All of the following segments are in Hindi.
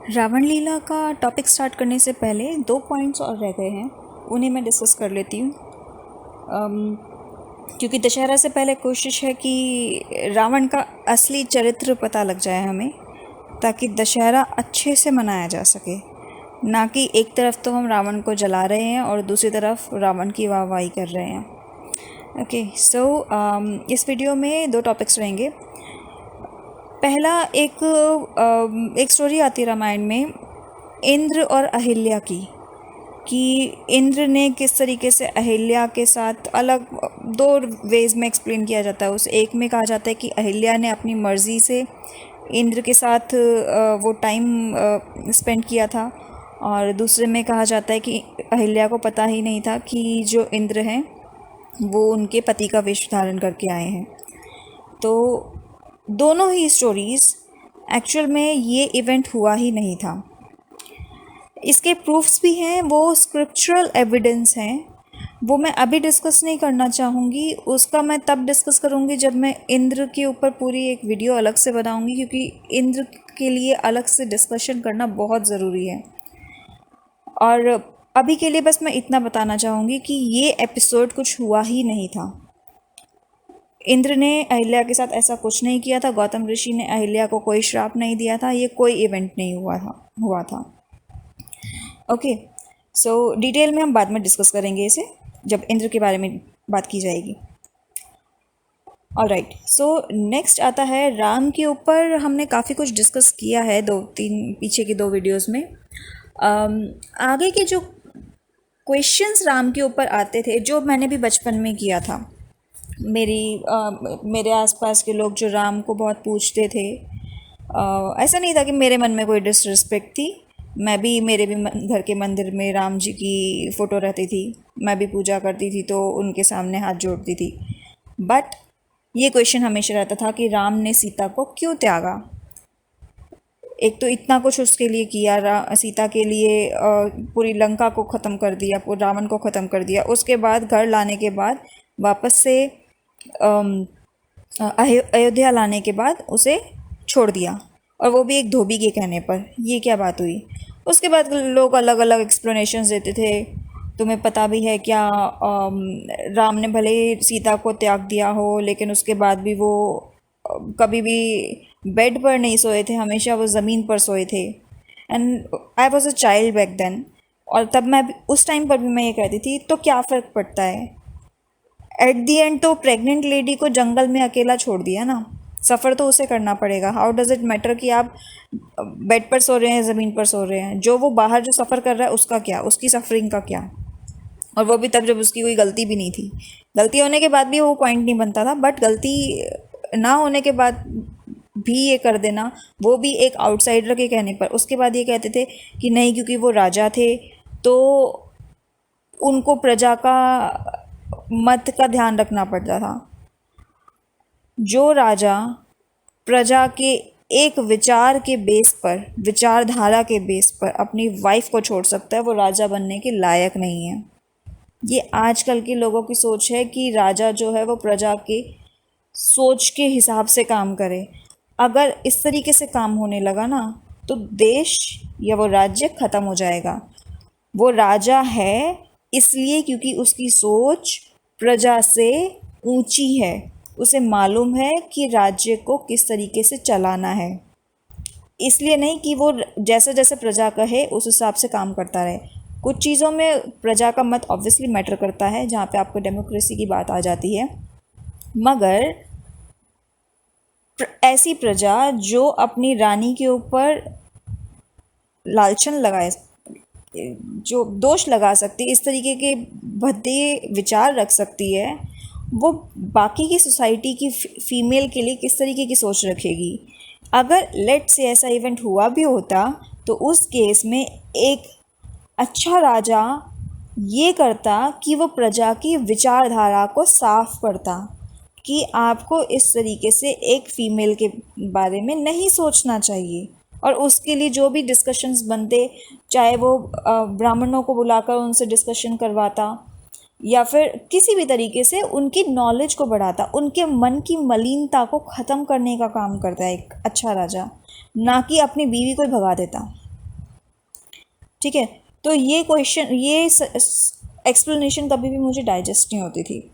रावण लीला का टॉपिक स्टार्ट करने से पहले 2 पॉइंट्स और रह गए हैं, उन्हें मैं डिस्कस कर लेती हूँ। क्योंकि दशहरा से पहले कोशिश है कि रावण का असली चरित्र पता लग जाए हमें, ताकि दशहरा अच्छे से मनाया जा सके। ना कि एक तरफ तो हम रावण को जला रहे हैं और दूसरी तरफ रावण की वाहवाही कर रहे हैं। ओके, सो इस वीडियो में 2 टॉपिक्स रहेंगे। पहला एक स्टोरी आती है रामायण में इंद्र और अहिल्या की, कि इंद्र ने किस तरीके से अहिल्या के साथ अलग 2 वेज में एक्सप्लेन किया जाता है। उस एक में कहा जाता है कि अहिल्या ने अपनी मर्ज़ी से इंद्र के साथ वो टाइम स्पेंड किया था, और दूसरे में कहा जाता है कि अहिल्या को पता ही नहीं था कि जो इंद्र हैं वो उनके पति का वेश धारण करके आए हैं। तो दोनों ही स्टोरीज़ एक्चुअल में ये इवेंट हुआ ही नहीं था। इसके प्रूफ्स भी हैं, वो स्क्रिप्चरल एविडेंस हैं, वो मैं अभी डिस्कस नहीं करना चाहूँगी। उसका मैं तब डिस्कस करूँगी जब मैं इंद्र के ऊपर पूरी एक वीडियो अलग से बनाऊँगी, क्योंकि इंद्र के लिए अलग से डिस्कशन करना बहुत ज़रूरी है। और अभी के लिए बस मैं इतना बताना चाहूँगी कि ये एपिसोड कुछ हुआ ही नहीं था। इंद्र ने अहिल्या के साथ ऐसा कुछ नहीं किया था, गौतम ऋषि ने अहिल्या को कोई श्राप नहीं दिया था, ये कोई इवेंट नहीं हुआ था। ओके, सो डिटेल में हम बाद में डिस्कस करेंगे इसे, जब इंद्र के बारे में बात की जाएगी। ऑलराइट, सो नेक्स्ट आता है राम के ऊपर। हमने काफ़ी कुछ डिस्कस किया है 2-3 पीछे की 2 वीडियोस में। आगे के जो क्वेश्चंस राम के ऊपर आते थे, जो मैंने भी बचपन में किया था, मेरे आसपास के लोग जो राम को बहुत पूछते थे। ऐसा नहीं था कि मेरे मन में कोई डिसरिस्पेक्ट थी, मेरे भी घर के मंदिर में राम जी की फ़ोटो रहती थी, मैं भी पूजा करती थी, तो उनके सामने हाथ जोड़ती थी। बट ये क्वेश्चन हमेशा रहता था कि राम ने सीता को क्यों त्यागा। एक तो इतना कुछ उसके लिए किया, सीता के लिए पूरी लंका को ख़त्म कर दिया, पूरे रावण को ख़त्म कर दिया। उसके बाद घर लाने के बाद, वापस से अयोध्या लाने के बाद उसे छोड़ दिया, और वो भी एक धोबी के कहने पर। ये क्या बात हुई? उसके बाद लोग अलग अलग एक्सप्लेनेशंस देते थे। तुम्हें पता भी है क्या, राम ने भले ही सीता को त्याग दिया हो, लेकिन उसके बाद भी वो कभी भी बेड पर नहीं सोए थे, हमेशा वो ज़मीन पर सोए थे। And I was a child back then, और तब मैं उस टाइम पर भी मैं ये कहती थी, तो क्या फ़र्क पड़ता है? एट दी एंड तो प्रेग्नेंट लेडी को जंगल में अकेला छोड़ दिया ना, सफ़र तो उसे करना पड़ेगा। हाउ डज़ इट मैटर कि आप बेड पर सो रहे हैं, ज़मीन पर सो रहे हैं? जो वो बाहर जो सफ़र कर रहा है उसका क्या, उसकी सफरिंग का क्या? और वो भी तब जब उसकी कोई गलती भी नहीं थी। गलती होने के बाद भी वो पॉइंट नहीं बनता था, बट गलती ना होने के बाद भी ये कर देना, वो भी एक आउटसाइडर के कहने पर। उसके बाद ये कहते थे कि नहीं, क्योंकि वो राजा थे तो उनको प्रजा का मत का ध्यान रखना पड़ता था। जो राजा प्रजा के एक विचार के बेस पर, विचारधारा के बेस पर अपनी वाइफ को छोड़ सकता है, वो राजा बनने के लायक नहीं है। ये आजकल के लोगों की सोच है कि राजा जो है वो प्रजा के सोच के हिसाब से काम करे। अगर इस तरीके से काम होने लगा ना, तो देश या वो राज्य ख़त्म हो जाएगा। वो राजा है इसलिए क्योंकि उसकी सोच प्रजा से ऊंची है, उसे मालूम है कि राज्य को किस तरीके से चलाना है। इसलिए नहीं कि वो जैसे जैसे प्रजा कहे उस हिसाब से काम करता रहे। कुछ चीज़ों में प्रजा का मत ऑब्वियसली मैटर करता है, जहाँ पे आपको डेमोक्रेसी की बात आ जाती है, मगर ऐसी प्रजा जो अपनी रानी के ऊपर लालछन लगाए, जो दोष लगा सकती है, इस तरीके के भद्दे विचार रख सकती है, वो बाकी की सोसाइटी की फीमेल के लिए किस तरीके की सोच रखेगी? अगर लेट से ऐसा इवेंट हुआ भी होता, तो उस केस में एक अच्छा राजा ये करता कि वो प्रजा की विचारधारा को साफ करता कि आपको इस तरीके से एक फ़ीमेल के बारे में नहीं सोचना चाहिए। और उसके लिए जो भी डिस्कशंस बनते, चाहे वो ब्राह्मणों को बुलाकर उनसे डिस्कशन करवाता, या फिर किसी भी तरीके से उनकी नॉलेज को बढ़ाता, उनके मन की मलिनता को ख़त्म करने का काम करता है एक अच्छा राजा, ना कि अपनी बीवी को भगा देता। ठीक है। तो ये क्वेश्चन, ये एक्सप्लेनेशन कभी भी मुझे डाइजेस्ट नहीं होती थी।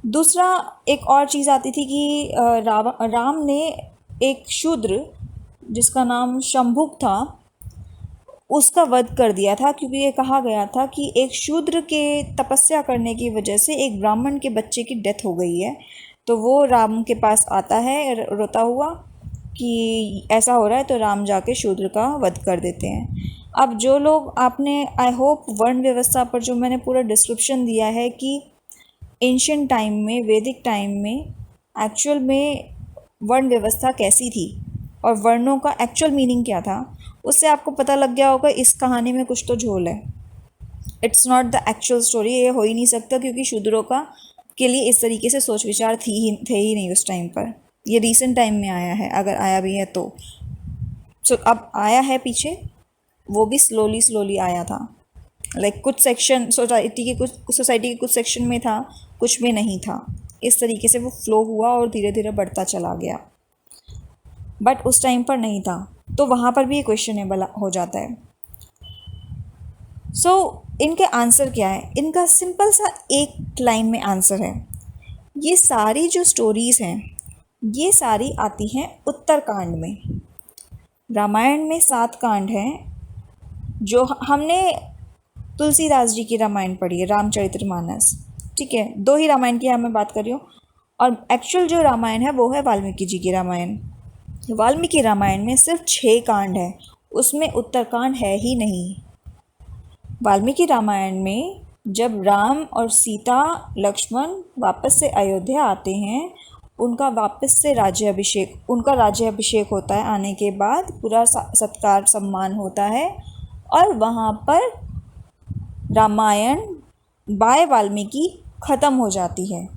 दूसरा एक और चीज़ आती थी कि राम ने एक शूद्र जिसका नाम शंभुक था उसका वध कर दिया था, क्योंकि ये कहा गया था कि एक शूद्र के तपस्या करने की वजह से एक ब्राह्मण के बच्चे की डेथ हो गई है। तो वो राम के पास आता है रोता हुआ कि ऐसा हो रहा है, तो राम जाके शूद्र का वध कर देते हैं। अब जो लोग, आपने आई होप वर्ण व्यवस्था पर जो मैंने पूरा डिस्क्रिप्शन दिया है कि एंशियंट टाइम में, वैदिक टाइम में एक्चुअल में वर्ण व्यवस्था कैसी थी और वर्णों का एक्चुअल मीनिंग क्या था, उससे आपको पता लग गया होगा इस कहानी में कुछ तो झोल है। It's not the actual story, ये हो ही नहीं सकता, क्योंकि शूद्रों का के लिए इस तरीके से सोच विचार थे ही नहीं उस टाइम पर। ये रीसेंट टाइम में आया है, अगर आया भी है तो। सो अब आया है पीछे, वो भी स्लोली स्लोली आया था। कुछ सेक्शन सोसाइटी के कुछ सेक्शन में था, कुछ में नहीं था। इस तरीके से वो फ्लो हुआ और धीरे धीरे बढ़ता चला गया, बट उस टाइम पर नहीं था। तो वहाँ पर भी ये क्वेश्चनेबल हो जाता है। सो इनके आंसर क्या है? इनका सिंपल सा एक लाइन में आंसर है। ये सारी जो स्टोरीज़ हैं ये सारी आती हैं उत्तरकांड में। रामायण में 7 कांड हैं। जो हमने तुलसीदास जी की रामायण पढ़ी है, रामचरितमानस, ठीक है, 2 ही रामायण की मैं बात कर रही हूँ। और एक्चुअल जो रामायण है वो है वाल्मीकि जी की रामायण। वाल्मीकि रामायण में सिर्फ 6 कांड है, उसमें उत्तरकांड है ही नहीं। वाल्मीकि रामायण में जब राम और सीता लक्ष्मण वापस से अयोध्या आते हैं, उनका वापस से उनका राज्याभिषेक होता है। आने के बाद पूरा सत्कार सम्मान होता है और वहाँ पर रामायण बाय वाल्मीकि ख़त्म हो जाती है।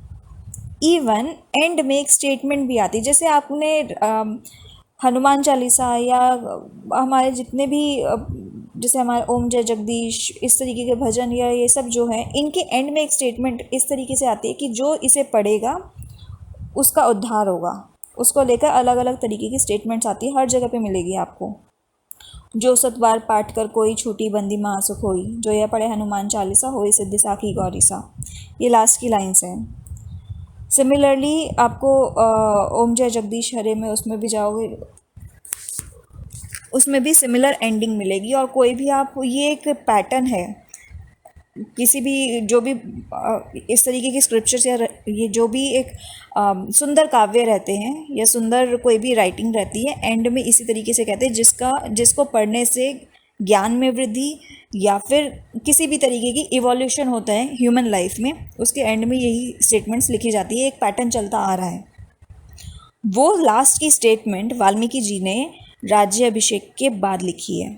इवन एंड में एक स्टेटमेंट भी आती है, जैसे आपने हनुमान चालीसा या हमारे जितने भी जैसे हमारे ओम जय जगदीश, इस तरीके के भजन या ये सब जो है, इनके एंड में एक स्टेटमेंट इस तरीके से आती है कि जो इसे पढ़ेगा उसका उद्धार होगा। उसको लेकर अलग अलग तरीके की स्टेटमेंट्स आती है, हर जगह पे मिलेगी आपको। जो 7 बार पाठ कर कोई छूटी बंदी महासुख होई, जो यह पढ़े हनुमान चालीसा होई सिद्धि साखी गौरी सा, ये लास्ट की लाइन्स हैं। सिमिलरली आपको ओम जय जगदीश हरे में, उसमें भी जाओगे, उसमें भी सिमिलर एंडिंग मिलेगी। और कोई भी आप, ये एक पैटर्न है किसी भी, जो भी इस तरीके की स्क्रिप्चर्स या ये जो भी एक सुंदर काव्य रहते हैं या सुंदर कोई भी राइटिंग रहती है, एंड में इसी तरीके से कहते हैं, जिसको पढ़ने से ज्ञान में वृद्धि या फिर किसी भी तरीके की इवोल्यूशन होता है ह्यूमन लाइफ में, उसके एंड में यही स्टेटमेंट्स लिखी जाती है। एक पैटर्न चलता आ रहा है। वो लास्ट की स्टेटमेंट वाल्मीकि जी ने राज्याभिषेक के बाद लिखी है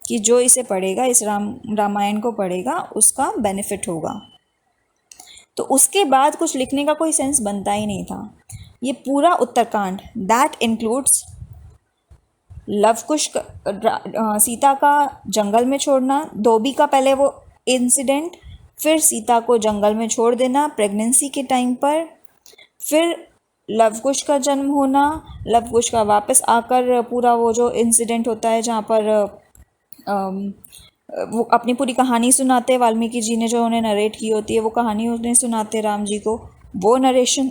कि जो इसे पढ़ेगा, इस रामायण को पढ़ेगा, उसका बेनिफिट होगा। तो उसके बाद कुछ लिखने का कोई सेंस बनता ही नहीं था। ये पूरा उत्तरकांड दैट इंक्लूड्स लवकुश सीता का जंगल में छोड़ना, धोबी का पहले वो इंसिडेंट, फिर सीता को जंगल में छोड़ देना प्रेगनेंसी के टाइम पर, फिर लवकुश का जन्म होना, लवकुश का वापस आकर पूरा वो जो इंसिडेंट होता है जहाँ पर वो अपनी पूरी कहानी सुनाते हैं वाल्मीकि जी ने, जो उन्हें नरेट की होती है वो कहानी उन्हें सुनाते राम जी को, वो नरेशन,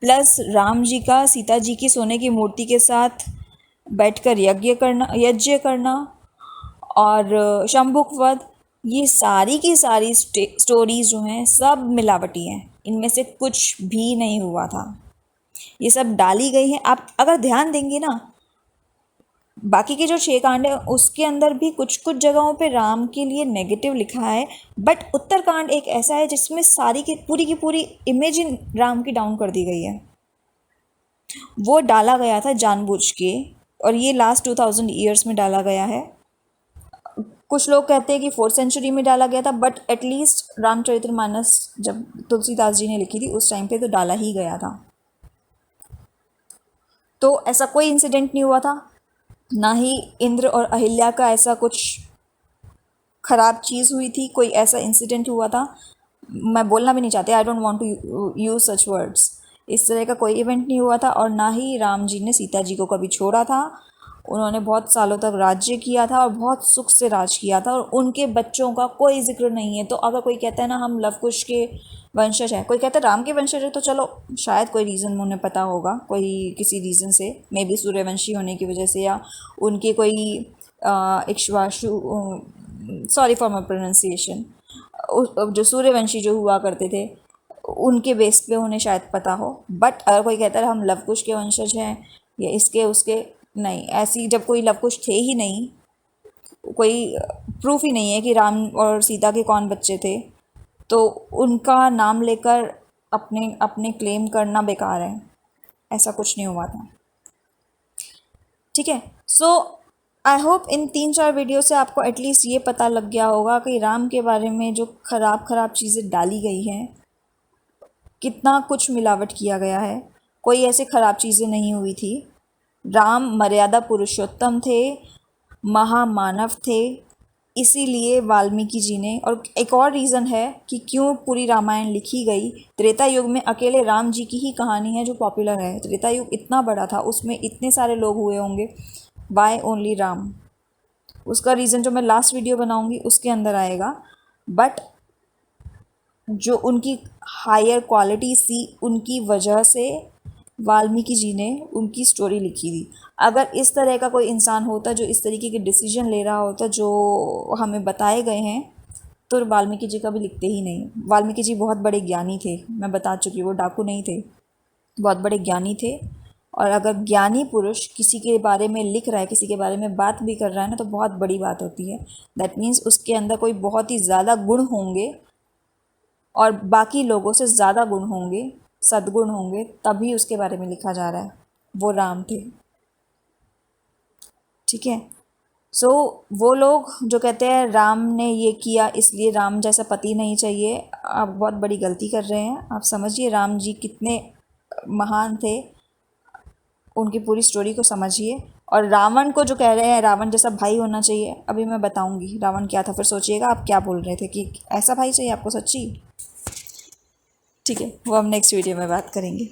प्लस राम जी का सीता जी की सोने की मूर्ति के साथ बैठकर यज्ञ करना और शंभुक वध, ये सारी की सारी स्टोरीज जो हैं सब मिलावटी हैं। इनमें से कुछ भी नहीं हुआ था, ये सब डाली गई हैं। आप अगर ध्यान देंगे ना, बाकी के जो 6 कांड है उसके अंदर भी कुछ कुछ जगहों पे राम के लिए नेगेटिव लिखा है, बट उत्तरकांड एक ऐसा है जिसमें सारी की पूरी इमेज इन राम की डाउन कर दी गई है। वो डाला गया था जानबूझ के, और ये लास्ट 2000 ईयर्स में डाला गया है। कुछ लोग कहते हैं कि 4th सेंचुरी में डाला गया था, बट एटलीस्ट रामचरितमानस जब तुलसीदास जी ने लिखी थी उस टाइम पे तो डाला ही गया था। तो ऐसा कोई इंसिडेंट नहीं हुआ था, ना ही इंद्र और अहिल्या का ऐसा कुछ ख़राब चीज़ हुई थी, कोई ऐसा इंसिडेंट हुआ था। मैं बोलना भी नहीं चाहती, I don't want to use such words. इस तरह का कोई इवेंट नहीं हुआ था, और ना ही राम जी ने सीता जी को कभी छोड़ा था। उन्होंने बहुत सालों तक राज्य किया था और बहुत सुख से राज किया था, और उनके बच्चों का कोई जिक्र नहीं है। तो अगर कोई कहता है ना हम लव कुश के वंशज हैं, कोई कहता है राम के वंशज है, तो चलो शायद कोई रीज़न उन्हें पता होगा, कोई किसी रीज़न से, मे बी सूर्यवंशी होने की वजह से, या उनके कोई इक्ष्वाशु, सॉरी फॉर माई प्रोनाउंसिएशन, जो सूर्यवंशी जो हुआ करते थे उनके बेस पे उन्हें शायद पता हो। बट अगर कोई कहता है हम लवकुश के वंशज हैं या इसके उसके, नहीं, ऐसी जब कोई लवकुश थे ही नहीं, कोई प्रूफ ही नहीं है कि राम और सीता के कौन बच्चे थे, तो उनका नाम लेकर अपने अपने क्लेम करना बेकार है। ऐसा कुछ नहीं हुआ था। ठीक है, सो आई होप इन 3-4 वीडियो से आपको एटलीस्ट ये पता लग गया होगा कि राम के बारे में जो ख़राब चीज़ें डाली गई हैं, कितना कुछ मिलावट किया गया है। कोई ऐसे ख़राब चीज़ें नहीं हुई थी। राम मर्यादा पुरुषोत्तम थे, महामानव थे, इसीलिए वाल्मीकि जी ने, और एक और रीज़न है कि क्यों पूरी रामायण लिखी गई, त्रेता युग में अकेले राम जी की ही कहानी है जो पॉपुलर है। त्रेता युग इतना बड़ा था, उसमें इतने सारे लोग हुए होंगे, वाई ओनली राम? उसका रीज़न जो मैं लास्ट वीडियो बनाऊंगी उसके अंदर आएगा। बट जो उनकी हायर क्वालिटी थी, उनकी वजह से वाल्मीकि जी ने उनकी स्टोरी लिखी थी। अगर इस तरह का कोई इंसान होता जो इस तरीके के डिसीजन ले रहा होता जो हमें बताए गए हैं, तो वाल्मीकि जी कभी लिखते ही नहीं। वाल्मीकि जी बहुत बड़े ज्ञानी थे, मैं बता चुकी हूँ, वो डाकू नहीं थे, बहुत बड़े ज्ञानी थे। और अगर ज्ञानी पुरुष किसी के बारे में लिख रहा है, किसी के बारे में बात भी कर रहा है ना, तो बहुत बड़ी बात होती है। दैट मीन्स उसके अंदर कोई बहुत ही ज़्यादा गुण होंगे और बाकी लोगों से ज़्यादा गुण होंगे, सद्गुण होंगे, तभी उसके बारे में लिखा जा रहा है। वो राम थे। ठीक है, सो वो लोग जो कहते हैं राम ने ये किया इसलिए राम जैसा पति नहीं चाहिए, आप बहुत बड़ी गलती कर रहे हैं। आप समझिए राम जी कितने महान थे, उनकी पूरी स्टोरी को समझिए। और रावण को जो कह रहे हैं रावण जैसा भाई होना चाहिए, अभी मैं बताऊंगी रावण क्या था, फिर सोचिएगा आप क्या बोल रहे थे कि ऐसा भाई चाहिए आपको सच्ची। ठीक है, वो हम नेक्स्ट वीडियो में बात करेंगे।